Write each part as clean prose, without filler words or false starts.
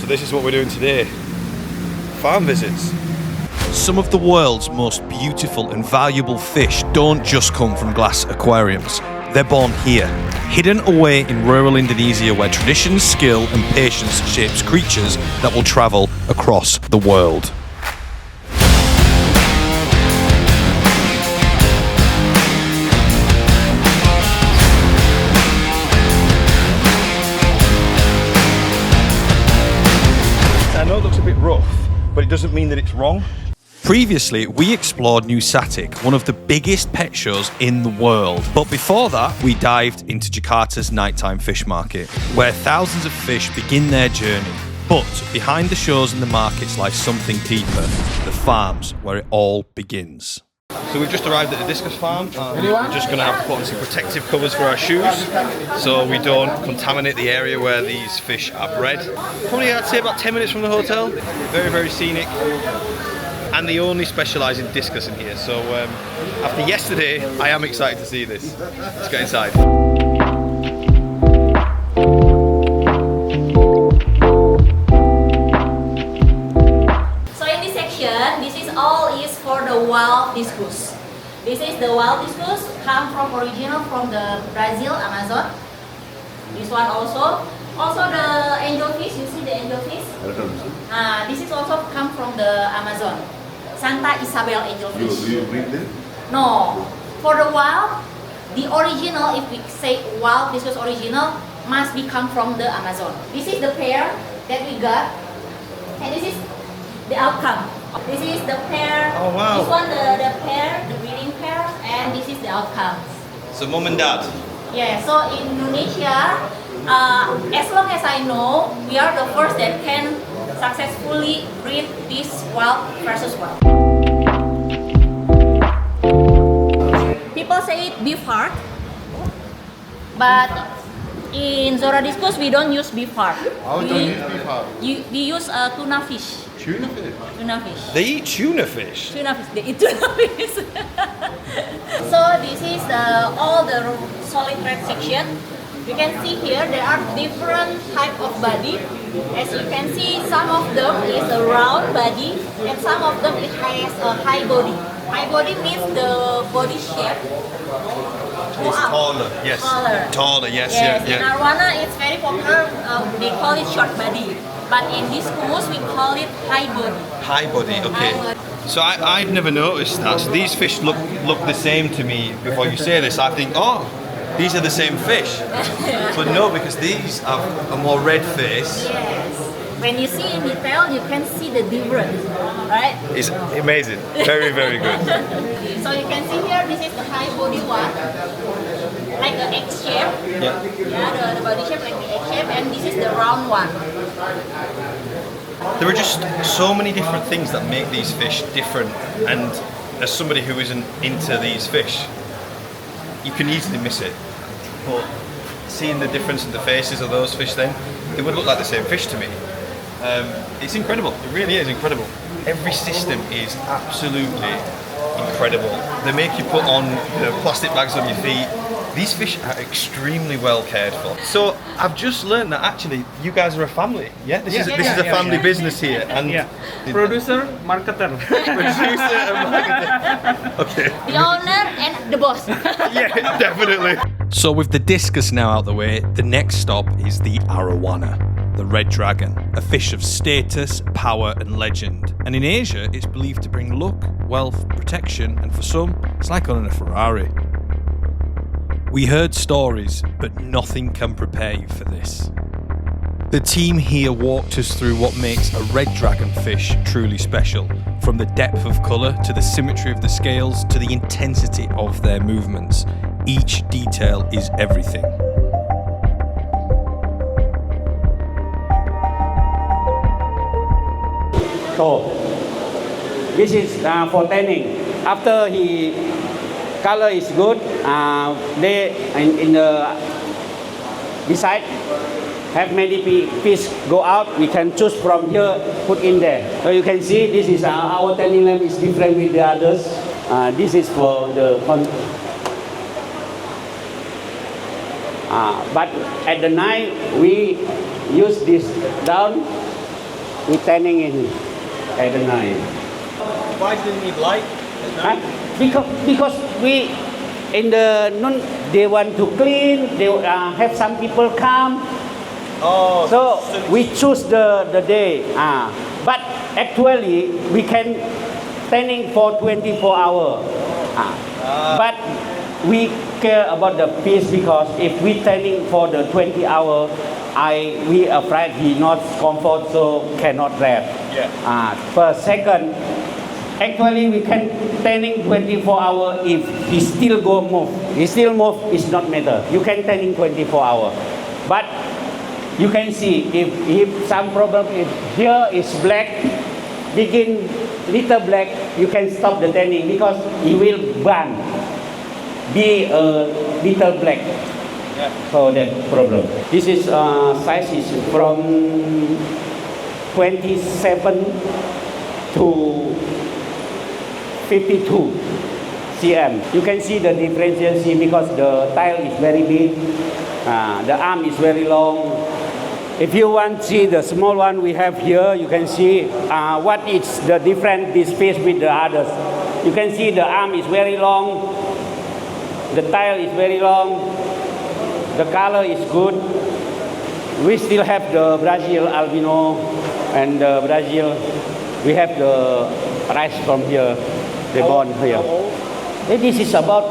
So this is what we're doing today. Farm visits. Some of the world's most beautiful and valuable fish don't just come from glass aquariums. They're born here, hidden away in rural Indonesia where tradition, skill and patience shapes creatures that will travel across the world. I know it looks a bit rough, but it doesn't mean that it's wrong. Previously, we explored New Satik, one of the biggest pet shows in the world. But before that, we dived into Jakarta's nighttime fish market, where thousands of fish begin their journey. But behind the shows and the markets lies something deeper, the farms, where it all begins. So we've just arrived at the Discus farm. We're just going to have to put on some protective covers for our shoes so we don't contaminate the area where these fish are bred. Probably I'd say about 10 minutes from the hotel. Very, very scenic. And they only specialise in discus in here. So after yesterday, I am excited to see this. Let's get inside. So in this section, this is all is for the wild discus. This is the wild discus, come from original from the Brazil, Amazon. This one also. Also the angelfish, you see the angelfish? This is also come from the Amazon. Santa Isabel angelfish. Do you breed them? No. For the wild, the original, if we say wild discus original, must be come from the Amazon. This is the pair that we got. And this is the outcome. This is the pair. Oh wow. This one the pair, the breeding pair, and this is the outcome. So mum and dad. Yeah, so in Indonesia, as long as I know, we are the first that can successfully breed this wild versus wild. People say it beef heart, but in Zora Discus we don't use beef heart. How do you use beef heart? We use tuna fish. Tuna fish? Tuna fish. They eat tuna fish? Tuna fish, they eat tuna fish. So this is all the solid red section. You can see here there are different type of body. As you can see, some of them is a round body and some of them it has a high body. High body means the body shape go It's up. taller, yes. Taller, yes, Yes, yeah. in Arowana it's very popular. They call it short body, but in this course we call it high body. High body, okay. High body. So I'd never noticed that. So these fish look the same to me. Before you say this, I think, oh, these are the same fish. But no, because these have a more red face. Yes. When you see in detail, you can see the difference, right? It's amazing. Very, very good. So you can see here, this is the high body one, like the X shape. Yeah. Yeah, the body shape like the X shape, and this is the round one. There are just so many different things that make these fish different, and as somebody who isn't into these fish, you can easily miss it. But seeing the difference in the faces of those fish, then they would look like the same fish to me. It's incredible. It really is incredible. Every system is absolutely incredible. They make you put on plastic bags on your feet. These fish are extremely well cared for. So I've just learned that actually you guys are a family. Yeah, this is a family business here. And Producer, marketer. producer and marketer. Okay. The owner and the boss. Yeah, definitely. So with the discus now out the way, the next stop is the Arowana, the red dragon, a fish of status, power and legend. And in Asia, it's believed to bring luck, wealth, protection, and for some, it's like owning a Ferrari. We heard stories, but nothing can prepare you for this. The team here walked us through what makes a red dragon fish truly special, from the depth of colour to the symmetry of the scales to the intensity of their movements. Each detail is everything. So this is for tanning. After he color is good, they in the beside have many fish go out. We can choose from here, put in there. So you can see this is our tanning lamp is different with the others. This is for the but at the night we use this down we tanning in at the night. Why do they need light? Because we in the noon they want to clean. They have some people come. Oh, So we choose the day. But actually we can tanning for 24 hours. But we care about the fish because if we tanning for the 20 hour, we afraid he not comfort so cannot rest. Yeah. Per second, actually we can tanning 24 hours if he still go move. He still move is not matter. You can tanning 24 hours. But you can see if some problem, if here is black, begin little black, you can stop the tanning because it will burn. Be a little black. So that problem. This is size is from 27 to 52 cm. You can see the differentiation because the tail is very big, the arm is very long. If you want to see the small one we have here, you can see what is the difference this fish with the others. You can see the arm is very long, the tail is very long, the color is good. We still have the Brazil albino and the Brazil. We have the rice from here, they born here. This is about,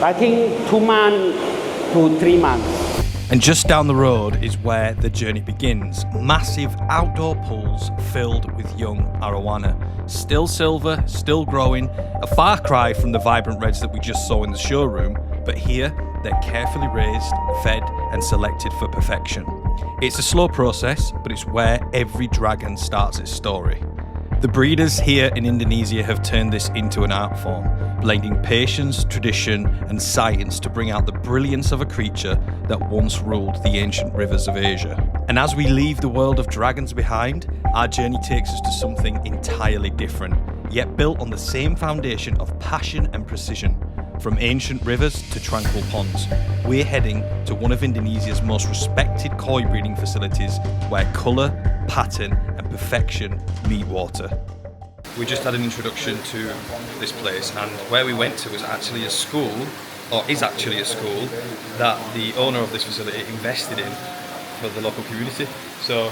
I think, 2 months to 3 months. And just down the road is where the journey begins. Massive outdoor pools filled with young arowana. Still silver, still growing, a far cry from the vibrant reds that we just saw in the showroom, but here they're carefully raised, fed and selected for perfection. It's a slow process, but it's where every dragon starts its story. The breeders here in Indonesia have turned this into an art form, blending patience, tradition and science to bring out the brilliance of a creature that once ruled the ancient rivers of Asia. And as we leave the world of dragons behind, our journey takes us to something entirely different, yet built on the same foundation of passion and precision. From ancient rivers to tranquil ponds, we're heading to one of Indonesia's most respected koi breeding facilities where colour, pattern and perfection meet water. We just had an introduction to this place, and where we went to was actually a school, or is actually a school, that the owner of this facility invested in for the local community. So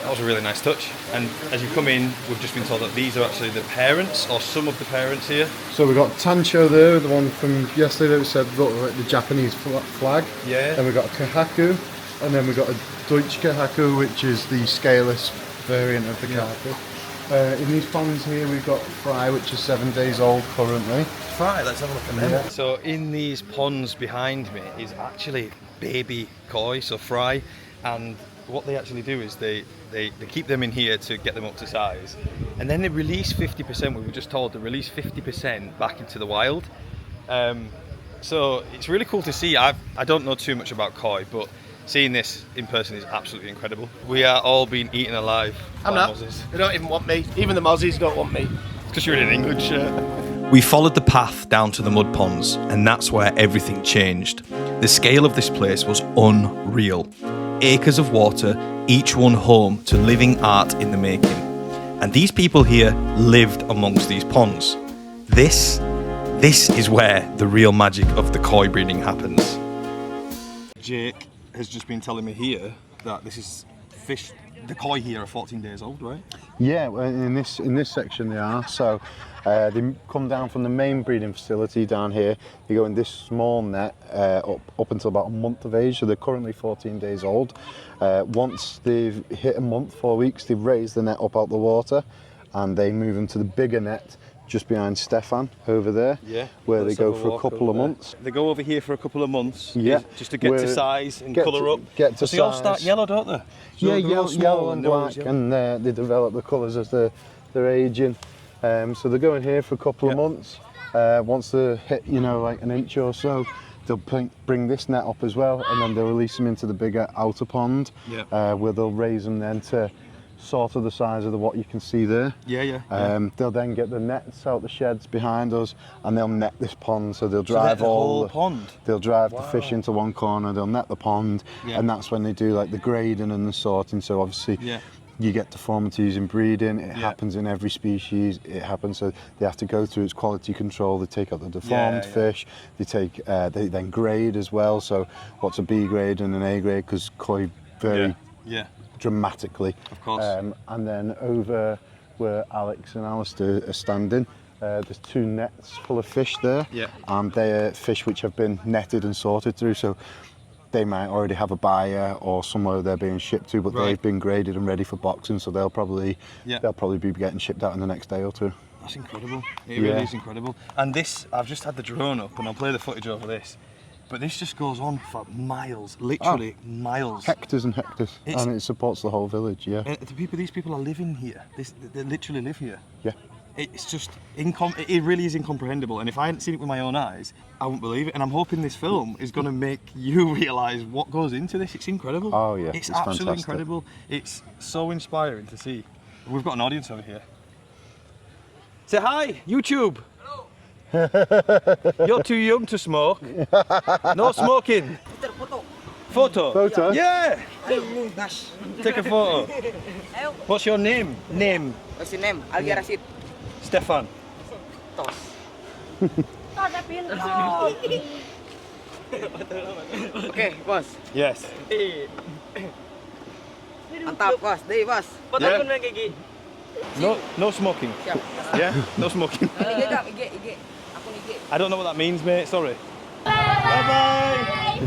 that was a really nice touch. And as you come in, we've just been told that these are actually the parents, or some of the parents here. So we've got Tancho there, the one from yesterday that said look like the Japanese flag. Yeah. Then we've got a Kahaku, and then we've got a Deutsch Kahaku, which is the scaleless variant of the Kahaku. In these ponds here we've got Fry, which is 7 days old currently. Fry, let's have a look at them. Yeah. So in these ponds behind me is actually baby koi, so Fry, and what they actually do is they keep them in here to get them up to size, and then they release 50%, we were just told they release 50% back into the wild. So it's really cool to see. I don't know too much about koi, but seeing this in person is absolutely incredible. We are all being eaten alive. I'm not. Mozzies. They don't even want me. Even the Mozzies don't want me. It's because you're in an England shirt. We followed the path down to the mud ponds, and that's where everything changed. The scale of this place was unreal. Acres of water, each one home to living art in the making. And these people here lived amongst these ponds. This is where the real magic of the koi breeding happens. Jake has just been telling me here that this is fish, the koi here are 14 days old, right? Yeah, well, in this section they are. So they come down from the main breeding facility down here. They go in this small net up until about a month of age. So they're currently 14 days old. Once they've hit a month, 4 weeks, they raise the net up out the water, and they move them to the bigger net just behind Stefan over there, where they go for a couple of months. They go over here for a couple of months, just to get to size and colour up. Get to size. They all start yellow, don't they? Yeah, yellow and black, and they develop the colours as they're aging. So they're going here for a couple of months. Once they hit, like an inch or so, they'll bring this net up as well, and then they'll release them into the bigger outer pond, where they'll raise them then to sort of the size of what you can see there. They'll then get the nets out the sheds behind us, and they'll net this pond. So they'll drive the whole pond. They'll drive the fish into one corner. They'll net the pond, and that's when they do like the grading and the sorting. So obviously, you get deformities in breeding. It happens in every species. It happens, so they have to go through its quality control. They take out the deformed fish. They take, they then grade as well. So what's a B grade and an A grade? Because koi vary dramatically. Of course. And then over where Alex and Alistair are standing, there's 2 nets full of fish there. Yeah. And they're fish which have been netted and sorted through. So they might already have a buyer or somewhere they're being shipped to, but they've been graded and ready for boxing, so they'll probably be getting shipped out in the next day or 2. That's incredible. It really is incredible. And this, I've just had the drone up, and I'll play the footage over this. But this just goes on for miles, literally miles. Hectares and hectares, and it supports the whole village. Yeah. These people are living here. They literally live here. Yeah. It's just it really is incomprehensible, and if I hadn't seen it with my own eyes, I wouldn't believe it. And I'm hoping this film is going to make you realise what goes into this. It's incredible. Oh yeah, it's absolutely fantastic. incredible. It's so inspiring to see. We've got an audience over here. Say hi, YouTube. Hello. You're too young to smoke. No smoking. Photo. Photo. Yeah. Take a photo. What's your name? What's your name? Algi Rashid. Stefan. Tos. Oke, bos. Yes. Mantap, bos. Deh, bos. Yeah. No smoking. Yeah, no smoking. IG Kak, IG. Akun IG. I don't know what that means, mate. Sorry. Bye.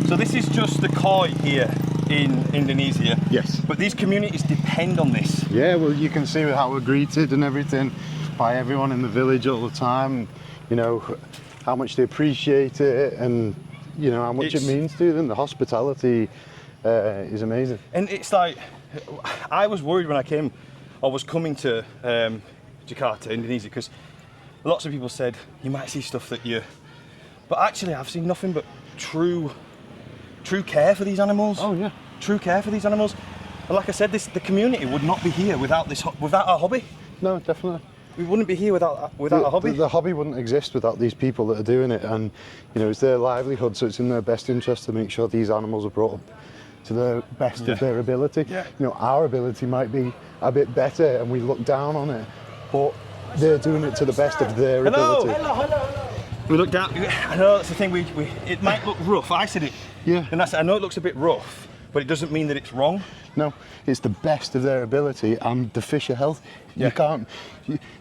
So this is just the koi here in Indonesia. Yes. But these communities depend on this. Yeah, well, you can see how we're greeted and everything by everyone in the village all the time. You know how much they appreciate it, and you know how much it means to them. The hospitality is amazing. And it's like, I was worried when I came, or was coming to Jakarta, Indonesia, because lots of people said you might see stuff that you, but actually I've seen nothing but true care for these animals. Oh yeah. True care for these animals. And like I said, the community would not be here without our hobby. No, definitely. We wouldn't be here without a hobby. The hobby wouldn't exist without these people that are doing it, and you know it's their livelihood, so it's in their best interest to make sure these animals are brought up to the best of their ability. Yeah. You know, our ability might be a bit better, and we look down on it, but they're doing it to the best of their ability. Hello. We look down. I know that's the thing. It might look rough. I said it. Yeah. And I know it looks a bit rough, but it doesn't mean that it's wrong. No, it's the best of their ability, and the fish are healthy. Yeah.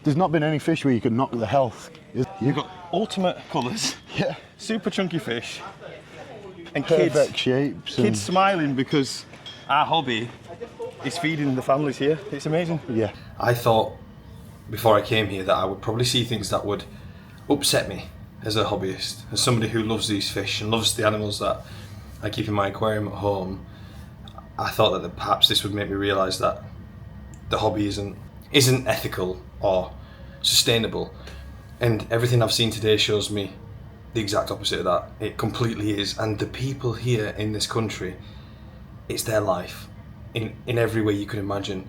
There's not been any fish where you could knock the health. You've got ultimate colours. Yeah. Super chunky fish. And Perfect shapes. Kids smiling because our hobby is feeding the families here. It's amazing. Yeah. I thought before I came here that I would probably see things that would upset me as a hobbyist, as somebody who loves these fish and loves the animals that I keep in my aquarium at home. I thought that perhaps this would make me realise that the hobby isn't ethical or sustainable, and everything I've seen today shows me the exact opposite of that. It completely is, and the people here in this country, it's their life in every way you can imagine,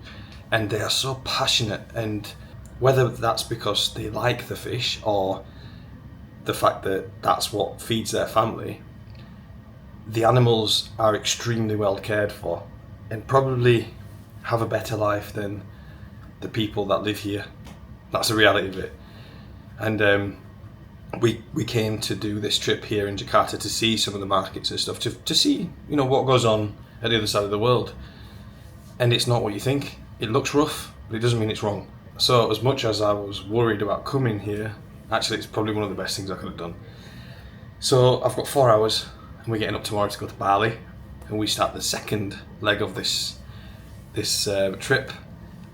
and they are so passionate, and whether that's because they like the fish or the fact that that's what feeds their family, the animals are extremely well cared for and probably have a better life than the people that live here. That's the reality of it. And we came to do this trip here in Jakarta to see some of the markets and stuff, to see, you know, what goes on at the other side of the world. And it's not what you think. It looks rough, but it doesn't mean it's wrong. So as much as I was worried about coming here, actually it's probably one of the best things I could have done. So I've got 4 hours, and we're getting up tomorrow to go to Bali, and we start the second leg of this trip,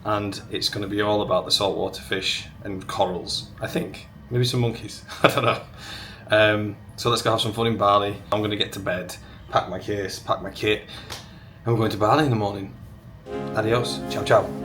and it's going to be all about the saltwater fish and corals, I think. Maybe some monkeys, I don't know. So let's go have some fun in Bali. I'm going to get to bed, pack my case, pack my kit, and we're going to Bali in the morning. Adios, ciao ciao.